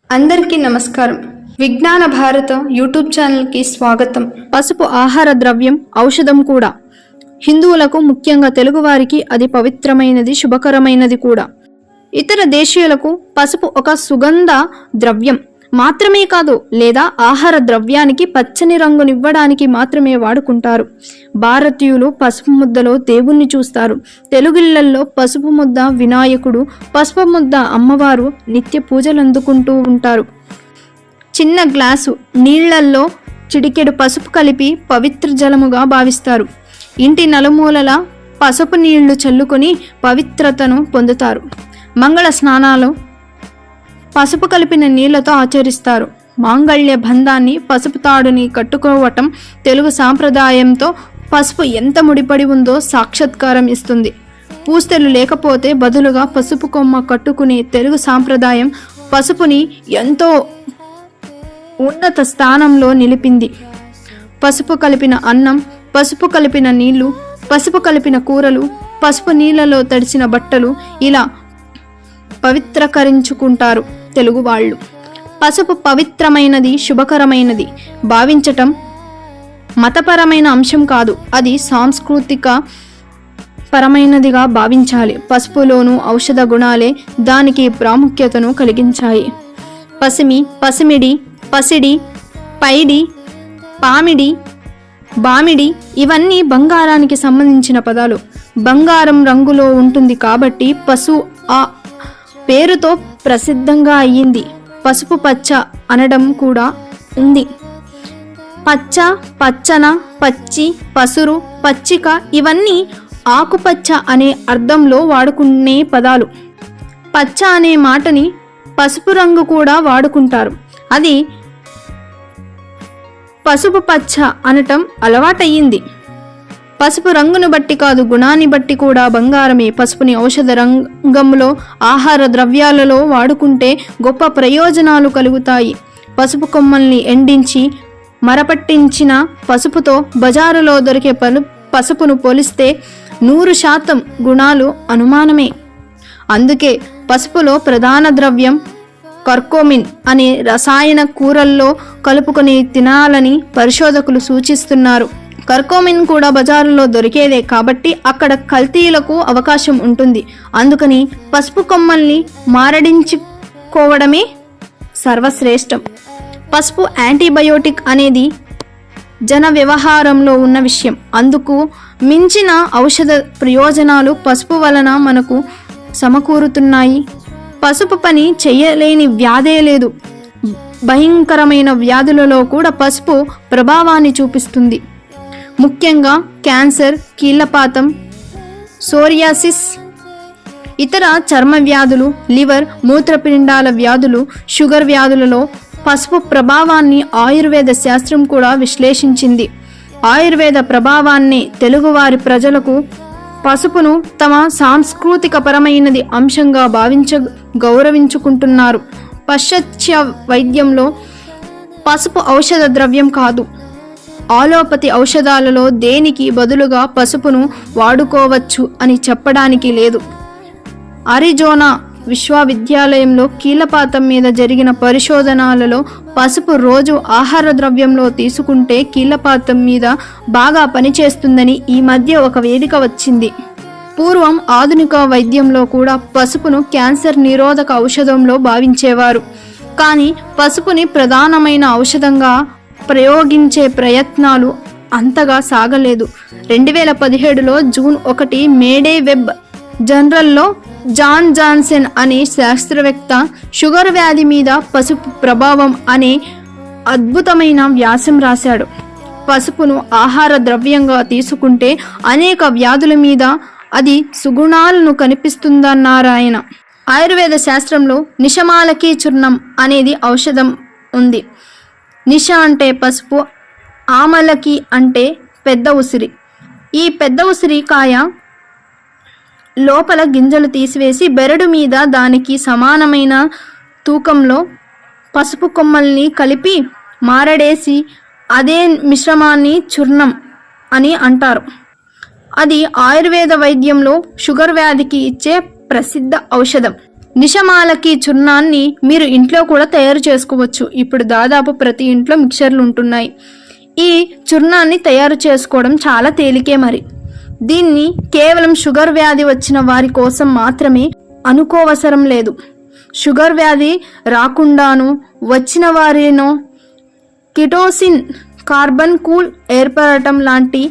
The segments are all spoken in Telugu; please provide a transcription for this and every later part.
అందరికీ నమస్కారం. విజ్ఞాన భారత యూట్యూబ్ ఛానల్కి స్వాగతం. పసుపు ఆహార ద్రవ్యం, ఔషధం కూడా. హిందువులకు, ముఖ్యంగా తెలుగువారికి అది పవిత్రమైనది, శుభకరమైనది కూడా. ఇతర దేశీయులకు పసుపు ఒక సుగంధ ద్రవ్యం మాత్రమే కాదు, లేదా ఆహార ద్రవ్యానికి పచ్చని రంగునివ్వడానికి మాత్రమే వాడుకుంటారు. భారతీయులు పసుపు ముద్దలో దేవుణ్ణి చూస్తారు. తెలుగిళ్లల్లో పసుపు ముద్ద వినాయకుడు, పసుపు ముద్ద అమ్మవారు నిత్య పూజలు అందుకుంటూ ఉంటారు. చిన్న గ్లాసు నీళ్లల్లో చిటికెడు పసుపు కలిపి పవిత్ర జలముగా భావిస్తారు. ఇంటి నలుమూలల పసుపు నీళ్లు చల్లుకొని పవిత్రతను పొందుతారు. మంగళ స్నానాలు పసుపు కలిపిన నీళ్లతో ఆచరిస్తారు. మాంగళ్య బంధాన్ని, పసుపు తాడుని కట్టుకోవటం తెలుగు సాంప్రదాయంతో పసుపు ఎంత ముడిపడి ఉందో సాక్షాత్కారం ఇస్తుంది. పూస్తెలు లేకపోతే బదులుగా పసుపు కొమ్మ కట్టుకునే తెలుగు సాంప్రదాయం పసుపుని ఎంతో ఉన్నత స్థానంలో నిలిపింది. పసుపు కలిపిన అన్నం, పసుపు కలిపిన నీళ్లు, పసుపు కలిపిన కూరలు, పసుపు నీళ్లలో తడిసిన బట్టలు, ఇలా పవిత్రకరించుకుంటారు తెలుగు వాళ్ళు. పసుపు పవిత్రమైనది, శుభకరమైనది భావించటం మతపరమైన అంశం కాదు, అది సాంస్కృతిక పరమైనదిగా భావించాలి. పసుపులోను ఔషధ గుణాలే దానికి ప్రాముఖ్యతను కలిగించాయి. పసిమి, పసిమిడి, పసిడి, పైడి, పామిడి, బామిడి ఇవన్నీ బంగారానికి సంబంధించిన పదాలు. బంగారం రంగులో ఉంటుంది కాబట్టి పసు ఆ పేరుతో ప్రసిద్ధంగా అయ్యింది. పసుపు పచ్చ అనడం కూడా ఉంది. పచ్చ, పచ్చన, పచ్చి, పసురు, పచ్చిక ఇవన్నీ ఆకుపచ్చ అనే అర్థంలో వాడుకునే పదాలు. పచ్చ అనే మాటని పసుపు రంగు కూడా వాడుకుంటారు. అది పసుపు పచ్చ అనటం అలవాటయ్యింది. పసుపు రంగును బట్టి కాదు, గుణాన్ని బట్టి కూడా బంగారమే. పసుపుని ఔషధ రంగంలో, ఆహార ద్రవ్యాలలో వాడుకుంటే గొప్ప ప్రయోజనాలు కలుగుతాయి. పసుపు కొమ్మల్ని ఎండించి మరపట్టించిన పసుపుతో బజారులో దొరికే పసుపును పోలిస్తే 100% గుణాలు అనుమానమే. అందుకే పసుపులో ప్రధాన ద్రవ్యం కర్కోమిన్ అనే రసాయన కూరల్లో కలుపుకొని తినాలని పరిశోధకులు సూచిస్తున్నారు. కర్కోమిన్ కూడా బజారులో దొరికేదే కాబట్టి అక్కడ కల్తీలకు అవకాశం ఉంటుంది. అందుకని పసుపు కొమ్మల్ని మారడించుకోవడమే సర్వశ్రేష్టం. పసుపు యాంటీబయోటిక్ అనేది జన వ్యవహారంలో ఉన్న విషయం. అందుకు మించిన ఔషధ ప్రయోజనాలు పసుపు వలన మనకు సమకూరుతున్నాయి. పసుపు పని చెయ్యలేని వ్యాధే లేదు. భయంకరమైన వ్యాధులలో కూడా పసుపు ప్రభావాన్ని చూపిస్తుంది. ముఖ్యంగా క్యాన్సర్, కీళ్లపాతం, సోరియాసిస్, ఇతర చర్మ వ్యాధులు, లివర్, మూత్రపిండాల వ్యాధులు, షుగర్ వ్యాధులలో పసుపు ప్రభావాన్ని ఆయుర్వేద శాస్త్రం కూడా విశ్లేషించింది. ఆయుర్వేద ప్రభావాన్ని తెలుగువారి ప్రజలకు పసుపును తమ సాంస్కృతిక పరమైనది అంశంగా గౌరవించుకుంటున్నారు. పాశ్చాత్య వైద్యంలో పసుపు ఔషధ ద్రవ్యం కాదు. ఆలోపతి ఔషధాలలో దేనికి బదులుగా పసుపును వాడుకోవచ్చు అని చెప్పడానికి లేదు. అరిజోనా విశ్వవిద్యాలయంలో కీళ్లపాతం మీద జరిగిన పరిశోధనలలో పసుపు రోజు ఆహార ద్రవ్యంలో తీసుకుంటే కీళ్లపాతం మీద బాగా పనిచేస్తుందని ఈ మధ్య ఒక వేదిక వచ్చింది. పూర్వం ఆధునిక వైద్యంలో కూడా పసుపును క్యాన్సర్ నిరోధక ఔషధంలో భావించేవారు. కానీ పసుపుని ప్రధానమైన ఔషధంగా ప్రయోగించే ప్రయత్నాలు అంతగా సాగలేదు. 2017లో జూన్ 1 మేడే వెబ్ జర్నల్లో జాన్ జాన్సన్ అనే శాస్త్రవేత్త షుగర్ వ్యాధి మీద పసుపు ప్రభావం అనే అద్భుతమైన వ్యాసం రాశాడు. పసుపును ఆహార ద్రవ్యంగా తీసుకుంటే అనేక వ్యాధుల మీద అది సుగుణాలను కనిపిస్తుందన్నారాయన. ఆయుర్వేద శాస్త్రంలో నిషమాలకి చూర్ణం అనేది ఔషధం ఉంది. నిష అంటే పసుపు, ఆమలకి అంటే పెద్ద ఉసిరి. ఈ పెద్ద ఉసిరి కాయ లోపల గింజలు తీసివేసి బెరడు మీద దానికి సమానమైన తూకంలో పసుపు కొమ్మల్ని కలిపి మారడేసి అదే మిశ్రమాన్ని చూర్ణం అని అంటారు. అది ఆయుర్వేద వైద్యంలో షుగర్ వ్యాధికి ఇచ్చే ప్రసిద్ధ ఔషధం. నిషమాలకి చూర్ణాన్ని మీరు ఇంట్లో కూడా తయారు చేసుకోవచ్చు. ఇప్పుడు దాదాపు ప్రతి ఇంట్లో మిక్చర్లు ఉంటున్నాయి. ఈ చూర్ణాన్ని తయారు చేసుకోవడం చాలా తేలికే. మరి దీన్ని కేవలం షుగర్ వ్యాధి వచ్చిన వారి కోసం మాత్రమే అనుకోవసరం లేదు. షుగర్ వ్యాధి రాకుండాను వచ్చిన వారినో కిటోసిన్ కార్బన్ కూల్ ఏర్పడటం లాంటి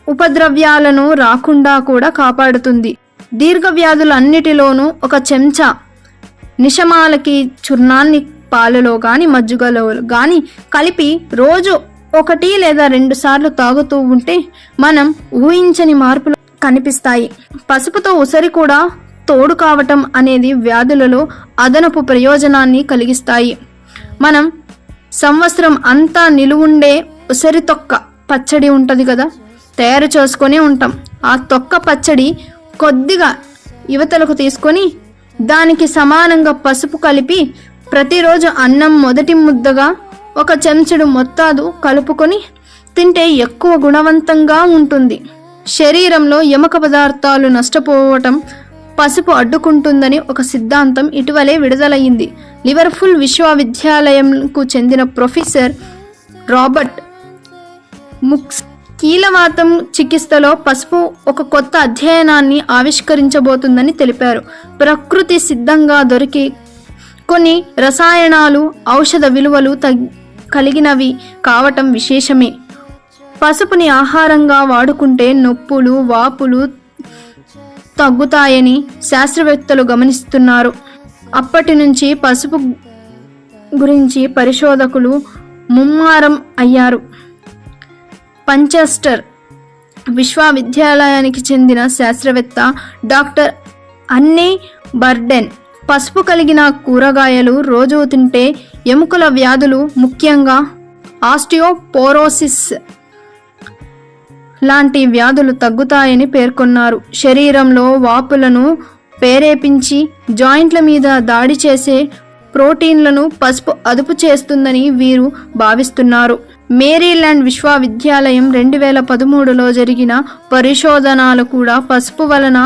ఉపద్రవ్యాలను రాకుండా కూడా కాపాడుతుంది. దీర్ఘ వ్యాధులన్నిటిలోనూ ఒక చెంచా నిషమాలకి చూర్ణాన్ని పాలలో కానీ మజ్జిగలో కానీ కలిపి రోజు 1 లేదా 2 సార్లు తాగుతూ ఉంటే మనం ఊహించని మార్పులు కనిపిస్తాయి. పసుపుతో ఉసరి కూడా తోడు కావటం అనేది వ్యాధులలో అదనపు ప్రయోజనాన్ని కలిగిస్తాయి. మనం సంవత్సరం అంతా నిలువుండే ఉసరి తొక్క పచ్చడి ఉంటుంది కదా, తయారు చేసుకొని ఉంటాం. ఆ తొక్క పచ్చడి కొద్దిగా యువతలకు తీసుకొని దానికి సమానంగా పసుపు కలిపి ప్రతిరోజు అన్నం మొదటి ముద్దగా 1 చెంచాడు మొత్తాదు కలుపుకొని తింటే ఎక్కువ గుణవంతంగా ఉంటుంది. శరీరంలో ఎముక పదార్థాలు నష్టపోవటం పసుపు అడ్డుకుంటుందని ఒక సిద్ధాంతం ఇటీవలే విడుదలయ్యింది. లివర్పూల్ విశ్వవిద్యాలయంకు చెందిన ప్రొఫెసర్ రాబర్ట్ ముక్స్ కీలవాతం చికిత్సలో పసుపు ఒక కొత్త అధ్యయనాన్ని ఆవిష్కరించబోతుందని తెలిపారు. ప్రకృతి సిద్ధంగా దొరికే కొన్ని రసాయనాలు ఔషధ విలువలు కలిగినవి కావటం విశేషమే. పసుపుని ఆహారంగా వాడుకుంటే నొప్పులు, వాపులు తగ్గుతాయని శాస్త్రవేత్తలు గమనిస్తున్నారు. అప్పటి నుంచి పసుపు గురించి పరిశోధకులు ముమ్మరం అయ్యారు. పంచెస్టర్ విశ్వవిద్యాలయానికి చెందిన శాస్త్రవేత్త డాక్టర్ అన్నీ బర్డెన్ పసుపు కలిగిన కూరగాయలు రోజు తింటే ఎముకల వ్యాధులు, ముఖ్యంగా ఆస్టియోపోరోసిస్ లాంటి వ్యాధులు తగ్గుతాయని పేర్కొన్నారు. శరీరంలో వాపులను ప్రేరేపించి జాయింట్ల మీద దాడి చేసే ప్రోటీన్లను పసుపు అదుపు చేస్తుందని వీరు భావిస్తున్నారు. మేరీల్యాండ్ విశ్వవిద్యాలయం 2013లో జరిగిన పరిశోధనలు కూడా పసుపు వలన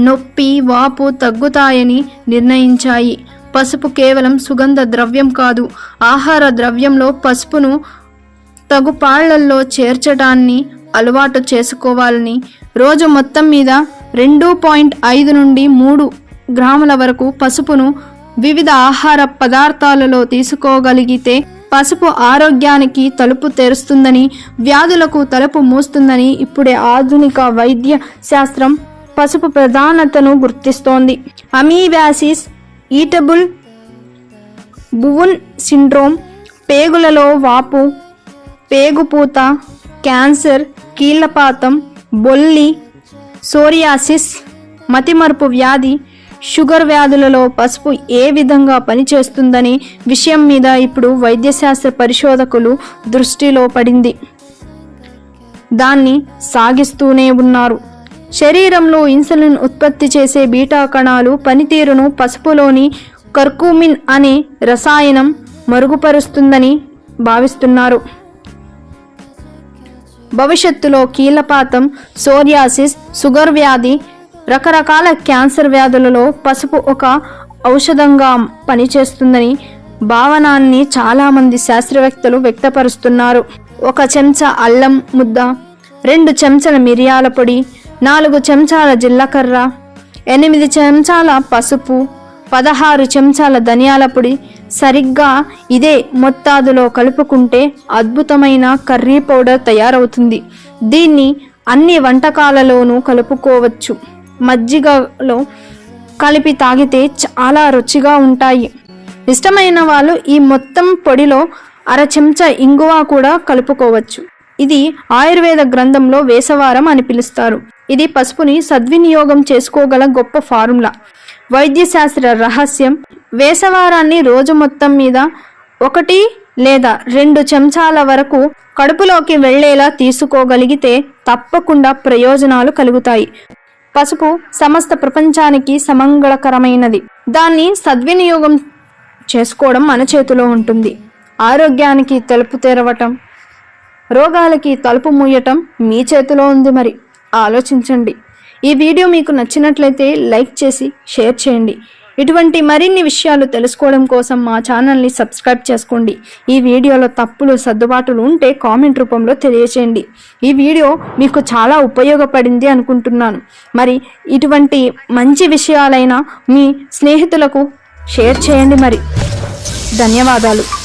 నొప్పి, వాపు తగ్గుతాయని నిర్ణయించాయి. పసుపు కేవలం సుగంధ ద్రవ్యం కాదు, ఆహార ద్రవ్యంలో పసుపును తగు పాళ్లల్లో చేర్చడాన్ని అలవాటు చేసుకోవాలని, రోజు మొత్తం మీద 2.5 నుండి 3 గ్రాముల వరకు పసుపును వివిధ ఆహార పదార్థాలలో తీసుకోగలిగితే పసుపు ఆరోగ్యానికి తలుపు తెరుస్తుందని, వ్యాధులకు తలుపు మూస్తుందని ఇప్పుడే ఆధునిక వైద్య శాస్త్రం పసుపు ప్రాధాన్యతను గుర్తిస్తోంది. అమీబాసిస్, ఈటబుల్ బువున్ సిండ్రోమ్, పేగులలో వాపు, పేగుపూత, క్యాన్సర్, కీళ్లపాతం, బొల్లి, సోరియాసిస్, మతిమరుపు వ్యాధి, షుగర్ వ్యాధులలో పసుపు ఏ విధంగా పనిచేస్తుందనే విషయం మీద ఇప్పుడు వైద్యశాస్త్ర పరిశోధకులు దృష్టిలో పడింది. దాన్ని సాగిస్తూనే ఉన్నారు. శరీరంలో ఇన్సులిన్ ఉత్పత్తి చేసే బీటా కణాలు పనితీరును పసుపులోని కర్కుమిన్ అనే రసాయనం మరుగుపరుస్తుందని భావిస్తున్నారు. భవిష్యత్తులో కీళ్లపాతం, సోరియాసిస్, షుగర్ వ్యాధి, రకరకాల క్యాన్సర్ వ్యాధులలో పసుపు ఒక ఔషధంగా పనిచేస్తుందని భావనాన్ని చాలామంది శాస్త్రవేత్తలు వ్యక్తపరుస్తున్నారు. 1 చెంచా అల్లం ముద్ద, 2 చెంచాల మిరియాల పొడి, 4 చెంచాల జీలకర్ర, 8 చెంచాల పసుపు, 16 చెంచాల ధనియాల పొడి సరిగ్గా ఇదే మొత్తాదులో కలుపుకుంటే అద్భుతమైన కర్రీ పౌడర్ తయారవుతుంది. దీన్ని అన్ని వంటకాలలోనూ కలుపుకోవచ్చు. మజ్జిగలో కలిపి తాగితే చాలా రుచిగా ఉంటాయి. ఇష్టమైన వాళ్ళు ఈ మొత్తం పొడిలో 1/2 చెంచా ఇంగువ కూడా కలుపుకోవచ్చు. ఇది ఆయుర్వేద గ్రంథంలో వేసవారం అని పిలుస్తారు. ఇది పసుపుని సద్వినియోగం చేసుకోగల గొప్ప ఫార్ములా. వైద్యశాస్త్ర రహస్యం, వేసవారాన్ని రోజు మొత్తం మీద 1 లేదా 2 చెంచాల వరకు కడుపులోకి వెళ్లేలా తీసుకోగలిగితే తప్పకుండా ప్రయోజనాలు కలుగుతాయి. పసుపు సమస్త ప్రపంచానికి సమంగళకరమైనది. దాన్ని సద్వినియోగం చేసుకోవడం మన చేతిలో ఉంటుంది. ఆరోగ్యానికి తలుపు తెరవటం, రోగాలకి తలుపు మూయటం మీ చేతిలో ఉంది. మరి ఆలోచించండి. ఈ వీడియో మీకు నచ్చినట్లయితే లైక్ చేసి షేర్ చేయండి. ఇటువంటి మరిన్ని విషయాలు తెలుసుకోవడం కోసం మా ఛానల్ని సబ్స్క్రైబ్ చేసుకోండి. ఈ వీడియోలో తప్పులు సర్దుబాటులు ఉంటే కామెంట్ రూపంలో తెలియచేయండి. ఈ వీడియో మీకు చాలా ఉపయోగపడింది అనుకుంటున్నాను. మరి ఇటువంటి మంచి విషయాలైనా మీ స్నేహితులకు షేర్ చేయండి. మరి ధన్యవాదాలు.